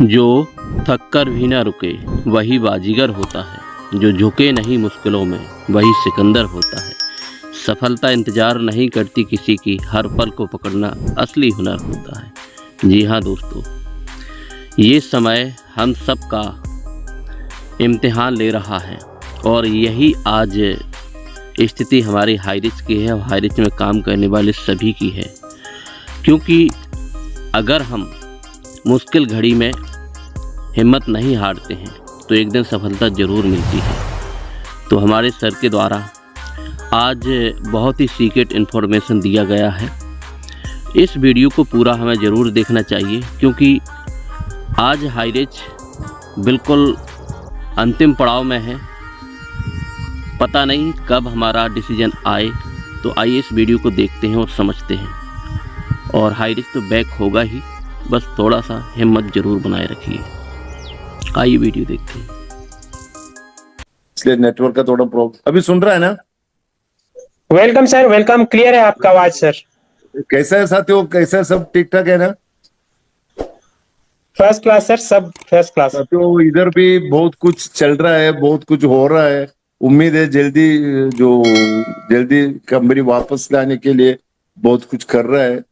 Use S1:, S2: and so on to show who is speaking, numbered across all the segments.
S1: जो थक कर भी ना रुके वही बाजीगर होता है, जो झुके नहीं मुश्किलों में वही सिकंदर होता है। सफलता इंतज़ार नहीं करती किसी की, हर पल को पकड़ना असली हुनर होता है। जी हाँ दोस्तों, ये समय हम सब का इम्तिहान ले रहा है और यही आज स्थिति हमारी हाई रिस्क की है और हाई रिस्क में काम करने वाले सभी की है। क्योंकि अगर हम मुश्किल घड़ी में हिम्मत नहीं हारते हैं तो एक दिन सफलता ज़रूर मिलती है। तो हमारे सर के द्वारा आज बहुत ही सीक्रेट इन्फॉर्मेशन दिया गया है। इस वीडियो को पूरा हमें ज़रूर देखना चाहिए, क्योंकि आज हाई रिस्क बिल्कुल अंतिम पड़ाव में है। पता नहीं कब हमारा डिसीजन आए, तो आइए इस वीडियो को देखते हैं और समझते हैं। और हाई रिस्क तो बैक होगा ही, बस थोड़ा सा हिम्मत जरूर बनाए रखिए। आइए वीडियो देखते हैं।
S2: इसलिए नेटवर्क का थोड़ा प्रॉब्लम। अभी सुन रहा है ना?
S3: Welcome sir, welcome. क्लियर है आपका आवाज सर।
S2: कैसा है साथियों? कैसा है? सब ठीक ठाक है ना?
S3: फर्स्ट क्लास सर, सब फर्स्ट क्लास।
S2: साथियों इधर भी बहुत कुछ चल रहा है, बहुत कुछ हो रहा है। उम्मीद है जल्दी कंपनी वापस लाने के लिए बहुत कुछ कर रहा है।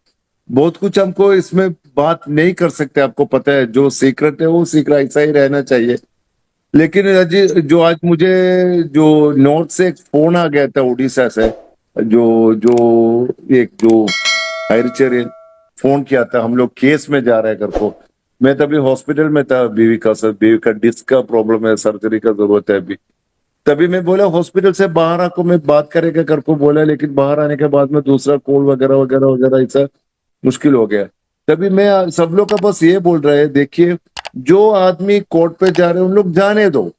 S2: बहुत कुछ हमको इसमें बात नहीं कर सकते, आपको पता है। जो सीक्रेट है वो सीक्रेट ऐसा ही रहना चाहिए। लेकिन अजी जो आज मुझे जो नॉर्थ से एक फोन आ गया था उड़ीसा से, जो जो जो हायर फोन किया था, हम लोग केस में जा रहे हैं घर को। मैं तभी हॉस्पिटल में था, बीवी का डिस्क का प्रॉब्लम है, सर्जरी का जरूरत है अभी। तभी मैं बोला हॉस्पिटल से बाहर आकर मैं बात करेगा घर को बोला, लेकिन बाहर आने के बाद में दूसरा कॉल वगैरह वगैरह वगैरह ऐसा मुश्किल हो गया। तभी मैं सब लोग का बस ये बोल रहा है, देखिए जो आदमी कोर्ट पे जा रहे हैं उन लोग जाने दो,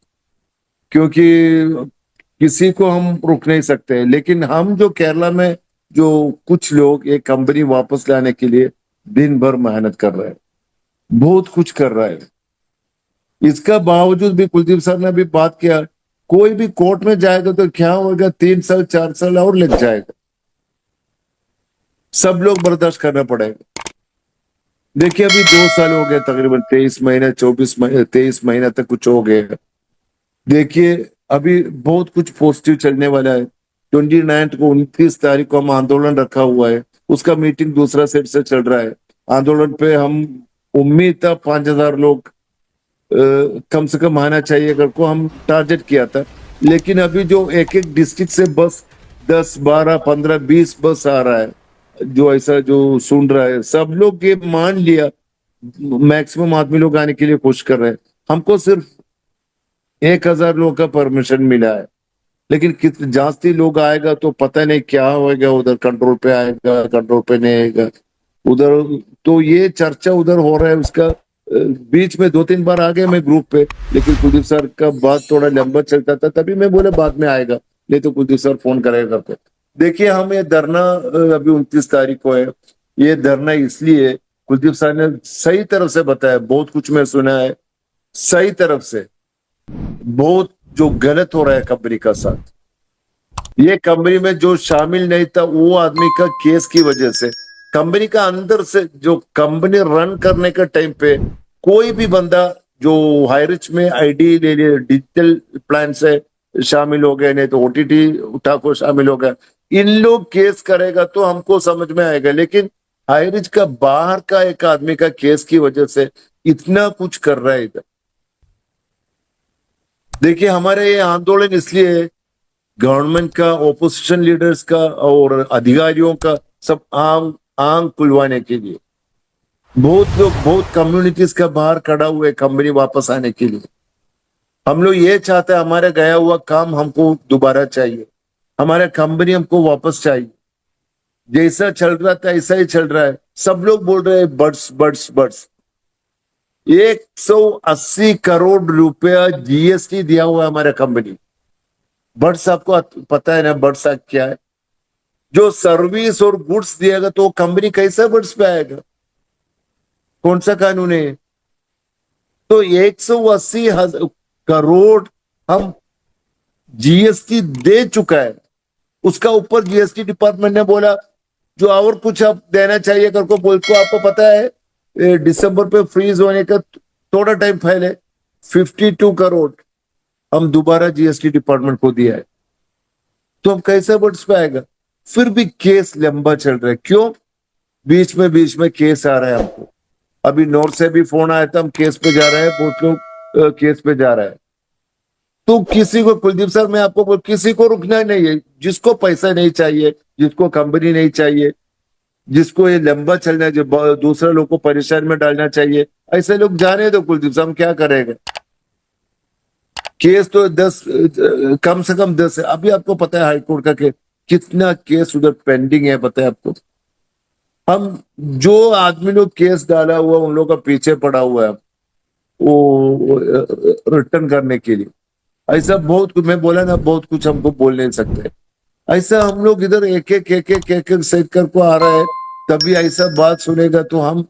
S2: क्योंकि किसी को हम रुक नहीं सकते। लेकिन हम जो केरला में जो कुछ लोग एक कंपनी वापस लाने के लिए दिन भर मेहनत कर रहे हैं, बहुत कुछ कर रहा है। इसका बावजूद भी कुलदीप सर ने अभी बात किया, कोई भी कोर्ट में जाएगा तो क्या होगा, 3 साल 4 साल और लग जाएगा। सब लोग बर्दाश्त करना पड़ेगा। देखिए अभी 2 साल हो गए, तकरीबन 23 महीने 23 महीने तक कुछ हो गया। देखिए अभी बहुत कुछ पॉजिटिव चलने वाला है। 29 को 29 तारीख को हम आंदोलन रखा हुआ है, उसका मीटिंग दूसरा सेट से चल रहा है। आंदोलन पे हम उम्मीद था 5000 लोग कम से कम आना चाहिए करके हम टारगेट किया था। लेकिन अभी जो एक एक डिस्ट्रिक्ट से बस 10 12 15 20 बस आ रहा है, जो ऐसा जो सुन रहा है, सब लोग ये मान लिया, मैक्सिमम आदमी लोग आने के लिए कोशिश कर रहे हैं। हमको सिर्फ 1000 लोगों का परमिशन मिला है, लेकिन कितने जास्ती लोग आएगा तो पता नहीं क्या होगा। उधर कंट्रोल पे आएगा, कंट्रोल पे नहीं आएगा उधर। तो ये चर्चा उधर हो रहा है। उसका बीच में 2-3 बार आ गए मैं ग्रुप पे, लेकिन कुलदीप सर का बात थोड़ा लंबा चलता था, तभी मैं बोले बाद में आएगा, नहीं तो कुलदीप सर फोन करेगा करके। देखिए हम ये धरना अभी 29 तारीख को है। ये धरना इसलिए कुलदीप सर ने सही तरफ से बताया, बहुत कुछ मैं सुना है सही तरफ से। बहुत जो गलत हो रहा है कंपनी का साथ, ये कंपनी में जो शामिल नहीं था वो आदमी का केस की वजह से, कंपनी का अंदर से जो कंपनी रन करने के टाइम पे कोई भी बंदा जो हाई रिच में आईडी ले लिया, डिजिटल प्लान से शामिल हो गए, नहीं तो ओटीटी उठा को शामिल हो गया, इन लोग केस करेगा तो हमको समझ में आएगा। लेकिन हाई रिच का बाहर का एक आदमी का केस की वजह से इतना कुछ कर रहा है इधर। देखिए हमारे ये आंदोलन इसलिए गवर्नमेंट का, ओपोजिशन लीडर्स का और अधिकारियों का सब आंख खुलवाने के लिए। बहुत लोग, बहुत कम्युनिटीज का बाहर खड़ा हुए कंपनी वापस आने के लिए। हम लोग ये चाहते हैं हमारा गया हुआ काम हमको दोबारा चाहिए, हमारा कंपनी हमको वापस चाहिए। जैसा चल रहा था ऐसा ही चल रहा है। सब लोग बोल रहे हैं बर्ड्स बर्ड्स बर्ड्स। 180 करोड़ रुपया जीएसटी दिया हुआ है हमारा कंपनी। बर्ड्स आपको पता है ना, बर्ड्स क्या है? जो सर्विस और गुड्स दिएगा तो कंपनी कैसा बर्ड्स पे आएगा? कौन सा कानून है? तो 180 करोड़ हम जीएसटी दे चुका है। उसका ऊपर जीएसटी डिपार्टमेंट ने बोला जो और कुछ आप देना चाहिए करको बोल को, आपको पता है दिसंबर पे फ्रीज होने का थोड़ा टाइम पहले 52 करोड़ हम दोबारा जीएसटी डिपार्टमेंट को दिया है, तो हम कैसे वर्ड्स पे आएगा? फिर भी केस लंबा चल रहा है। क्यों? बीच में केस आ रहा है हमको। अभी नॉर्थ से भी फोन आया था, हम केस पे जा रहे हैं, बहुत लोग केस पे जा रहा है। तो किसी को, कुलदीप सर मैं आपको किसी को रुकना नहीं है। जिसको पैसा नहीं चाहिए, जिसको कंपनी नहीं चाहिए, जिसको ये लंबा चलना है, जो दूसरे लोग को परेशान में डालना चाहिए, ऐसे लोग जाने दो कुलदीप साहब, हम क्या करेंगे? केस तो 10, कम से कम 10 है। अभी आपको पता है हाईकोर्ट का केस, कितना केस उधर पेंडिंग है पता है आपको? हम जो आदमी लोग केस डाला हुआ उन लोग का पीछे पड़ा हुआ है वो रिटर्न करने के लिए। ऐसा बहुत कुछ, मैं बोला ना, बहुत कुछ हमको बोल नहीं सकते। ऐसा हम लोग इधर एक एक सेट कर को आ रहा है, तभी ऐसा बात सुनेगा तो हम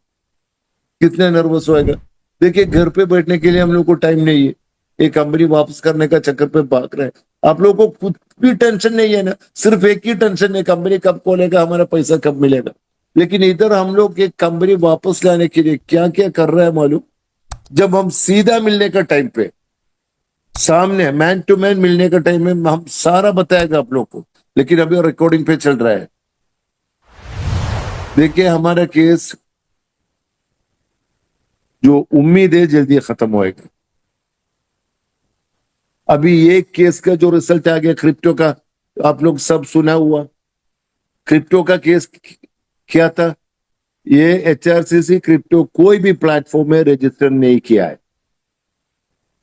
S2: कितने नर्वस होएगा। देखिए घर पे बैठने के लिए हम लोग को टाइम नहीं है, एक कंपनी वापस करने का चक्कर पे भाग रहे हैं। आप लोगों को कुछ भी टेंशन नहीं है ना, सिर्फ एक ही टेंशन है, कंपनी कब खोलेगा, हमारा पैसा कब मिलेगा। लेकिन इधर हम लोग एक कंपनी वापस लाने के लिए क्या क्या कर रहे हैं मालूम? जब हम सीधा मिलने का टाइम पे, सामने मैन टू मैन मिलने का टाइम में हम सारा बताएगा आप लोग को, लेकिन अभी रिकॉर्डिंग पे चल रहा है। देखिए हमारा केस, जो उम्मीद है जल्दी खत्म होएगा। अभी ये केस का जो रिजल्ट आ गया क्रिप्टो का, आप लोग सब सुना हुआ। क्रिप्टो का केस क्या था? ये एचआरसीसी क्रिप्टो कोई भी प्लेटफॉर्म में रजिस्टर नहीं किया है।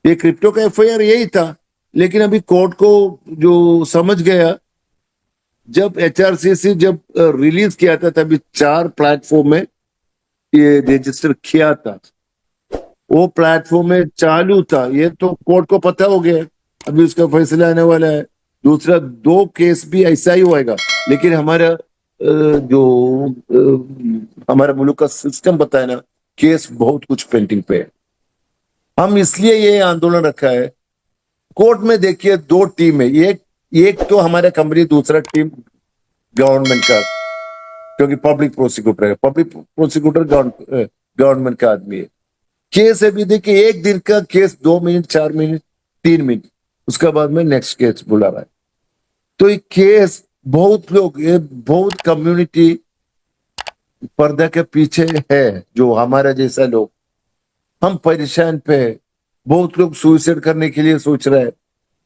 S2: ये क्रिप्टो का एफआईआर यही था, लेकिन अभी कोर्ट को जो समझ गया, जब एचआरसीसी जब रिलीज किया था तभी 4 प्लेटफॉर्म में ये रजिस्टर किया था, वो प्लेटफॉर्म में चालू था। ये तो कोर्ट को पता हो गया, अभी उसका फैसला आने वाला है। दूसरा 2 केस भी ऐसा ही होएगा, लेकिन हमारा जो हमारा मुल्क का सिस्टम बताया ना, केस बहुत कुछ पेंडिंग पे है। हम इसलिए ये आंदोलन रखा है। कोर्ट में देखिए 2 टीम है, एक तो हमारा कंपनी, दूसरा टीम गवर्नमेंट का, क्योंकि पब्लिक प्रोसिक्यूटर है। पब्लिक प्रोसिक्यूटर गवर्नमेंट का आदमी है। केस अभी देखिए 1 दिन का केस 2 मिनट, 4 मिनट, 3 मिनट, उसके बाद में नेक्स्ट केस बुला रहा है। तो ये केस बहुत लोग, ये बहुत कम्युनिटी पर्दा के पीछे है, जो हमारा जैसा लोग, हम परेशान पे है। बहुत लोग सुसाइड करने के लिए सोच रहे हैं,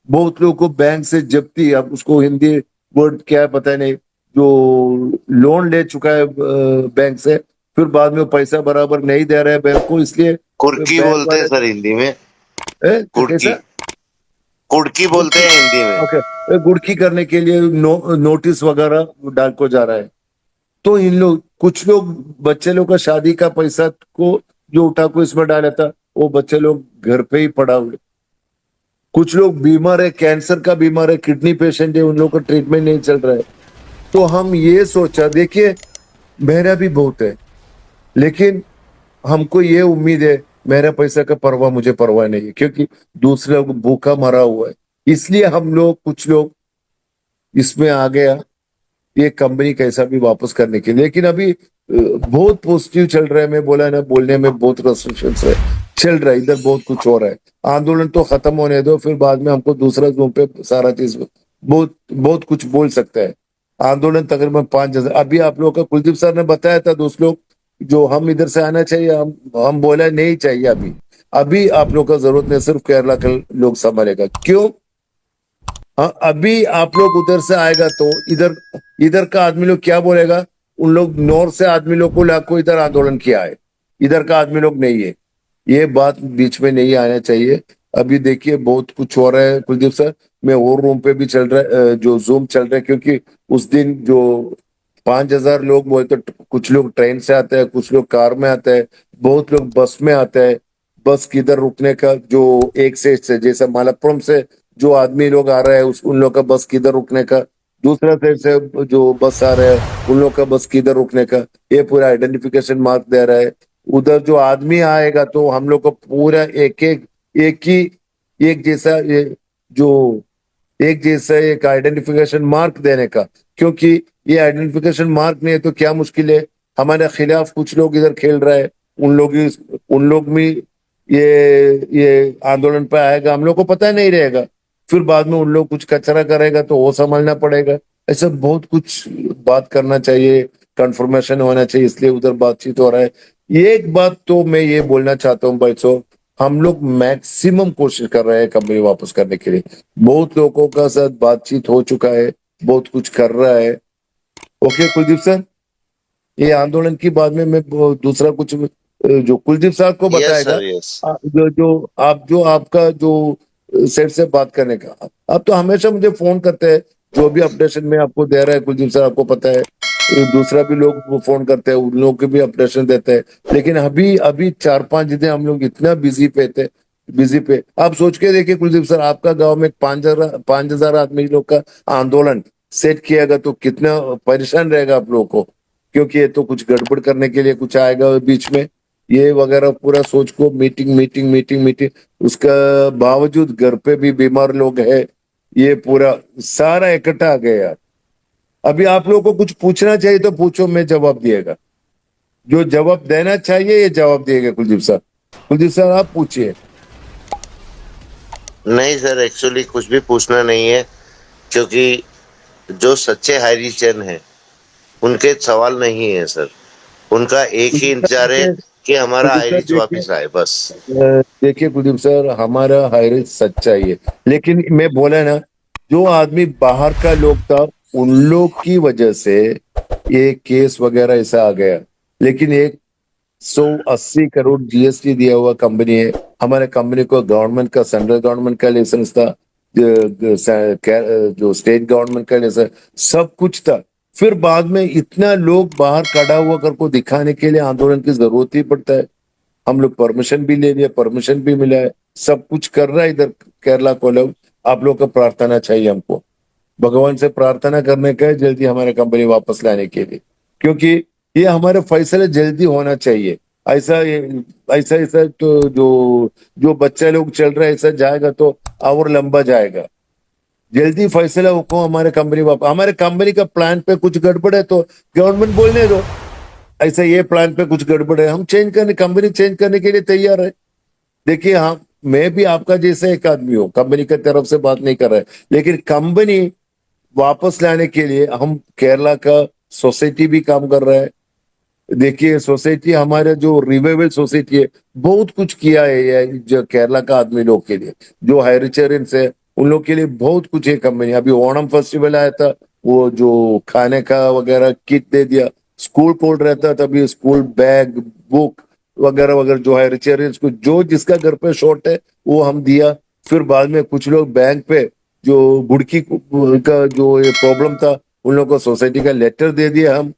S2: बहुत लोगों को बैंक से जब्ती, अब उसको हिंदी वर्ड क्या है पता नहीं, जो लोन ले चुका है बैंक से, फिर बाद में पैसा बराबर नहीं दे रहा है बैंक को, इसलिए
S4: कुर्की
S2: बैंक
S4: बोलते हैं
S2: वाले-
S4: सर हिंदी में। कुर्की
S2: कैसा?
S4: कुर्की बोलते हैं हिंदी में।
S2: ओके, गुड़की करने के लिए नोटिस वगैरह डाल को जा रहा है। तो इन लोग, कुछ लोग बच्चे लोग का शादी का पैसा को जो उठा को इसमें डाला था, वो बच्चे लोग घर पे ही पड़ा हुए। कुछ लोग बीमार है, कैंसर का बीमार है, किडनी पेशेंट है, उन लोगों का ट्रीटमेंट नहीं चल रहा है। तो हम ये सोचा, देखिए मेहरा भी बहुत है, लेकिन हमको ये उम्मीद है, मेरा पैसा का परवाह मुझे परवाह नहीं है, क्योंकि दूसरे लोग भूखा मरा हुआ है। इसलिए हम लोग, कुछ लोग इसमें आ गया, ये कंपनी कैसा भी वापस करने के लिए। लेकिन अभी बहुत पॉजिटिव चल रहा है। मैं बोला ना, बोलने में बहुत रेस्ट्रिक्शंस है, चल रहा है इधर, बहुत कुछ हो रहा है। आंदोलन तो खत्म होने दो, फिर बाद में हमको दूसरा जूम पे सारा चीज बहुत बहुत कुछ बोल सकता है। आंदोलन तकरीबन 5,000, अभी आप लोगों का कुलदीप सर ने बताया था, दोस्त लोग जो हम इधर से आना चाहिए, हम बोला नहीं चाहिए। अभी आप लोग का जरूरत नहीं, सिर्फ केरला के लोग संभालेगा। क्यों? हाँ, अभी आप लोग उधर से आएगा तो इधर का आदमी लोग क्या बोलेगा? उन लोग नॉर्थ से आदमी लोग को लाखों इधर आंदोलन किया है, इधर का आदमी लोग नहीं है। ये बात बीच में नहीं आना चाहिए। अभी देखिए बहुत कुछ हो रहा है कुलदीप सर, मैं और रूम पे भी चल रहा है, जो जूम चल रहा है, क्योंकि उस दिन जो 5,000 लोग बोलते, कुछ लोग ट्रेन से आते हैं, कुछ लोग कार में आते हैं, बहुत लोग बस में आते हैं। बस किधर रुकने का, जो एक से जैसे मालपुरम से जो आदमी लोग आ रहे हैं, उन लोग का बस किधर रुकने का, दूसरा साइड से जो बस आ रहे हैं उन लोग का बस किधर रुकने का, ये पूरा आइडेंटिफिकेशन मार्क दे रहा है। उधर जो आदमी आएगा तो हम लोग को पूरा एक जैसा एक आइडेंटिफिकेशन मार्क देने का, क्योंकि ये आइडेंटिफिकेशन मार्क नहीं है तो क्या मुश्किल है, हमारे खिलाफ कुछ लोग इधर खेल रहा है, उन लोग भी ये आंदोलन पे आएगा, हम लोग को पता नहीं रहेगा। फिर बाद में उन लोग कुछ कचरा करेगा तो वो संभालना पड़ेगा। ऐसा बहुत कुछ बात करना चाहिए, कंफर्मेशन होना चाहिए, इसलिए उधर बातचीत हो रहा है। एक बात तो मैं ये बोलना चाहता हूँ भाई साहब, हम लोग मैक्सिमम कोशिश कर रहे हैं कंपनी वापस करने के लिए। बहुत लोगों का साथ बातचीत हो चुका है, बहुत कुछ कर रहा है। ओके कुलदीप सर, ये आंदोलन की बाद में मैं दूसरा कुछ जो कुलदीप साहब को
S4: यस
S2: बताएगा।
S4: Sir, yes.
S2: जो आपका जो सेट से बात करने का, आप तो हमेशा मुझे फोन करते हैं, जो भी अपडेशन में आपको दे रहा है कुलदीप सर, आपको पता है। दूसरा भी लोग वो फोन करते हैं, उन लोगों के भी अपडेशन देते हैं। लेकिन अभी अभी 4-5 दिन हम लोग इतना बिजी पे थे, बिजी पे। आप सोच के देखिए कुलदीप सर, आपका गांव में 5,000 आदमी लोग का आंदोलन सेट किएगा तो कितना परेशान रहेगा आप लोगों को। क्योंकि ये तो कुछ गड़बड़ करने के लिए कुछ आएगा बीच में, ये वगैरह पूरा सोच को मीटिंग मीटिंग मीटिंग मीटिंग, उसका बावजूद घर पे भी बीमार लोग हैं, ये पूरा सारा इकट्ठा आ गया यार। अभी आप लोगों को कुछ पूछना चाहिए तो पूछो, मैं जवाब दिएगा। जो जवाब देना चाहिए ये जवाब दिएगा कुलदीप सर। कुलदीप सर आप पूछिए।
S4: नहीं सर, एक्चुअली कुछ भी पूछना नहीं है, क्योंकि जो सच्चे हाईरिचन है उनके सवाल नहीं है सर। उनका एक ही इंतजार है कि हमारा
S2: कुलदीप सर
S4: हाईरिच
S2: देखिए,
S4: वापस आए, बस।
S2: देखिए कुलदीप सर, हमारा हाईरिच सच्चाई है, लेकिन मैं बोला ना, जो आदमी बाहर का लोग था उन लोग की वजह से ये केस वगैरह ऐसा आ गया। लेकिन 180 करोड़ जीएसटी दिया हुआ कंपनी है। हमारे कंपनी को गवर्नमेंट का, सेंट्रल गवर्नमेंट का लाइसेंस था, जो स्टेट गवर्नमेंट का लाइसेंस, सब कुछ था। फिर बाद में इतना लोग बाहर खड़ा हुआ कर को दिखाने के लिए आंदोलन की जरूरत ही पड़ता है। हम लोग परमिशन भी ले लिया, परमिशन भी मिला है, सब कुछ कर रहा है इधर केरला को लोग। आप लोग का प्रार्थना चाहिए हमको, भगवान से प्रार्थना करने का है जल्दी हमारे कंपनी वापस लाने के लिए, क्योंकि ये हमारे फैसले जल्दी होना चाहिए। ऐसा ऐसा ऐसा तो जो जो बच्चा लोग चल रहा है ऐसा जाएगा तो और लंबा जाएगा। जल्दी फैसला हो हमारे कंपनी वापस। हमारे कंपनी का प्लान पे कुछ गड़बड़ है तो गवर्नमेंट बोलने दो, ऐसा ये प्लान पे कुछ गड़बड़ है, हम चेंज करने, कंपनी चेंज करने के लिए तैयार है। देखिए हाँ, मैं भी आपका जैसा एक आदमी हूँ, कंपनी की तरफ से बात नहीं कर रहा है, लेकिन कंपनी वापस लाने के लिए हम केरला का सोसाइटी भी काम कर रहा है। देखिए सोसाइटी, हमारे जो रिवाइवल सोसाइटी है, बहुत कुछ किया है ये जो केरला का आदमी लोग के लिए, जो हायरिचेरियंस है उन लोग के लिए बहुत कुछ है कंपनी। अभी ओणम फेस्टिवल आया था, वो जो खाने का वगैरह किट दे दिया। स्कूल खोल रहता तभी स्कूल बैग, बुक वगैरह वगैरह, जो हायरिचेरियंस को जो जिसका घर पे शॉर्ट है वो हम दिया। फिर बाद में कुछ लोग बैंक पे जो बुड़की का जो ये प्रॉब्लम था, उन लोगों को सोसाइटी का लेटर दे दिया हम।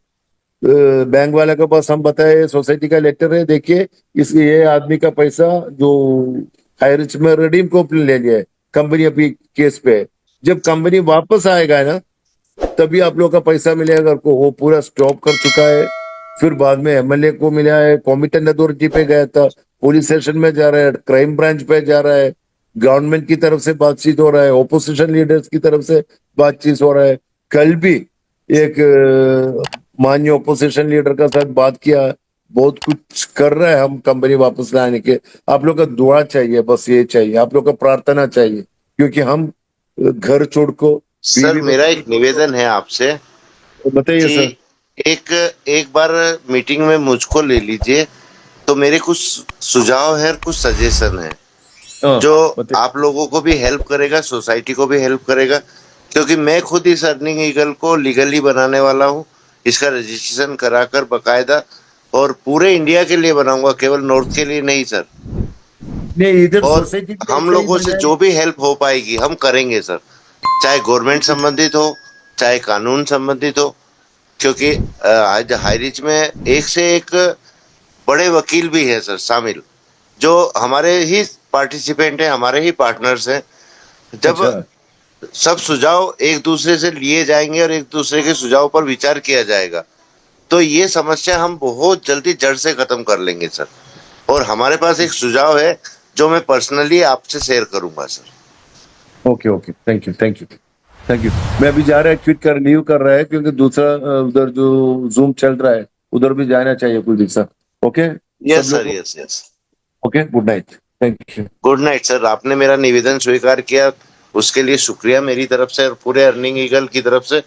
S2: बैंक वाले के पास हम बताए सोसाइटी का लेटर है, देखिए इस ये आदमी का पैसा जो हाईरिच में रिडीम को ले लिया है, कंपनी अभी केस पे है। जब कंपनी वापस आएगा ना तभी आप लोग का पैसा मिलेगा को, वो पूरा स्टॉप कर चुका है। फिर बाद में एमएलए को मिला है, कॉमिटेंट अथॉरिटी पे गया था, पुलिस स्टेशन में जा रहा है, क्राइम ब्रांच पे जा रहा है, गवर्नमेंट की तरफ से बातचीत हो रहा है, ओपोजिशन लीडर्स की तरफ से बातचीत हो रहा है। कल भी एक माननीय ओपोजिशन लीडर का साथ बात किया, बहुत कुछ कर रहा है हम कंपनी वापस लाने के। आप लोग का दुआ चाहिए, बस ये चाहिए, आप लोग का प्रार्थना चाहिए, क्योंकि हम घर छोड़ को
S4: सर मेरा एक निवेदन है आपसे
S2: बताइए
S4: कि
S2: सर।
S4: एक एक बार मीटिंग में मुझको ले लीजिए, तो मेरे कुछ सुझाव है और कुछ सजेशन है जो आप लोगों को भी हेल्प करेगा, सोसाइटी को भी हेल्प करेगा। क्योंकि मैं खुद इस अर्निंग ईगल को लीगली बनाने वाला हूँ, इसका रजिस्ट्रेशन कराकर बकायदा, और पूरे इंडिया के लिए बनाऊंगा, केवल नॉर्थ के लिए नहीं सर।
S2: नहीं, इधर
S4: और
S2: सोसाइटी
S4: हम लोगों से जो भी हेल्प हो पाएगी हम करेंगे सर, चाहे गवर्नमेंट संबंधित हो चाहे कानून संबंधित हो। क्योंकि आज हाईरिच में एक से एक बड़े वकील भी है सर शामिल, जो हमारे ही पार्टिसिपेंट है, हमारे ही पार्टनर्स हैं। जब सब सुझाव एक दूसरे से लिए जाएंगे और एक दूसरे के सुझाव पर विचार किया जाएगा तो ये समस्या हम बहुत जल्दी जड़ से खत्म कर लेंगे सर। और हमारे पास एक सुझाव है जो मैं पर्सनली आपसे शेयर करूंगा sir.
S2: Okay okay, thank you thank you thank you. मैं अभी जा रहा है, क्विट कर लीव कर रहा है, क्योंकि दूसरा उधर जो जूम चल रहा है उधर भी जाना चाहिए Kuldeep sir. Okay
S4: yes sir, yes yes.
S2: Okay, good night, thank you.
S4: Good night sir. आपने मेरा निवेदन स्वीकार किया, उसके लिए शुक्रिया मेरी तरफ से और पूरे अर्निंग ईगल की तरफ से,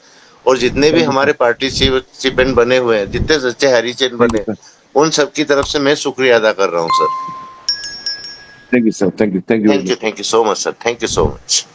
S4: और जितने भी हमारे पार्टिसिपेंट बने हुए हैं, जितने सच्चे हरिचंद बने, उन सब की तरफ से मैं शुक्रिया अदा कर रहा हूँ sir.
S2: Thank you sir, thank you, thank you.
S4: Thank you so much sir, thank you so much.